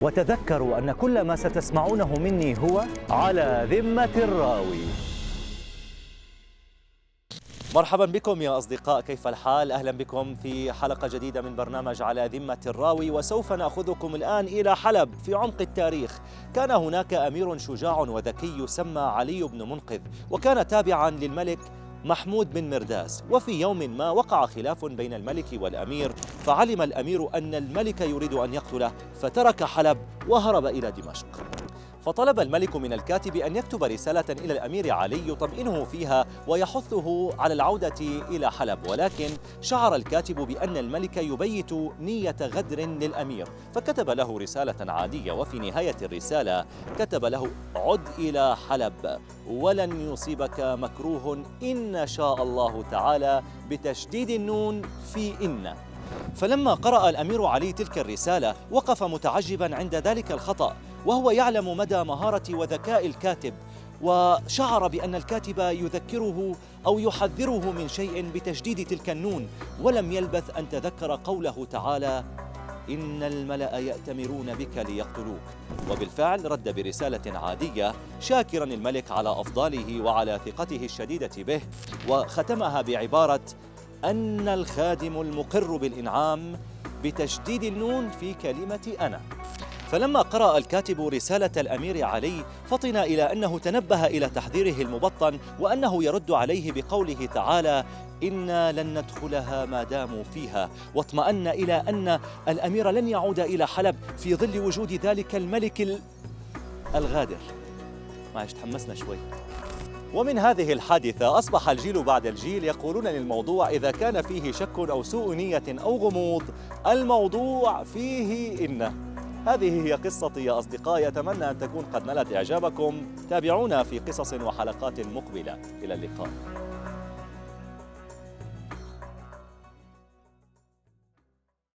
وتذكروا أن كل ما ستسمعونه مني هو على ذمة الراوي. مرحبا بكم يا أصدقاء، كيف الحال؟ أهلا بكم في حلقة جديدة من برنامج على ذمة الراوي. وسوف نأخذكم الآن إلى حلب في عمق التاريخ. كان هناك أمير شجاع وذكي يسمى علي بن منقذ، وكان تابعا للملك محمود بن مرداس. وفي يوم ما وقع خلاف بين الملك والأمير، فعلم الأمير أن الملك يريد أن يقتله، فترك حلب وهرب إلى دمشق. فطلب الملك من الكاتب أن يكتب رسالة إلى الأمير علي يطمئنه فيها ويحثه على العودة إلى حلب، ولكن شعر الكاتب بأن الملك يبيت نية غدر للأمير، فكتب له رسالة عادية. وفي نهاية الرسالة كتب له: عد إلى حلب ولن يصيبك مكروه إن شاء الله تعالى، بتشديد النون في إن. فلما قرأ الأمير علي تلك الرسالة وقف متعجبا عند ذلك الخطأ، وهو يعلم مدى مهارة وذكاء الكاتب، وشعر بأن الكاتب يذكره أو يحذره من شيء بتشديد تلك النون. ولم يلبث أن تذكر قوله تعالى: إن الملأ يأتمرون بك ليقتلوك. وبالفعل رد برسالة عادية شاكرا الملك على أفضاله وعلى ثقته الشديدة به، وختمها بعبارة: أن الخادم المقر بالإنعام، بتشديد النون في كلمة أنا. فلما قرأ الكاتب رسالة الأمير علي فطن إلى أنه تنبه إلى تحذيره المبطن، وأنه يرد عليه بقوله تعالى: إنا لن ندخلها ما داموا فيها، واطمأن إلى أن الأمير لن يعود إلى حلب في ظل وجود ذلك الملك الغادر. معلش تحمسنا شوي. ومن هذه الحادثة أصبح الجيل بعد الجيل يقولون للموضوع إذا كان فيه شك أو سوء نية أو غموض، الموضوع فيه إنه. هذه هي قصتي يا أصدقائي، أتمنى أن تكون قد نالت إعجابكم. تابعونا في قصص وحلقات مقبلة. إلى اللقاء.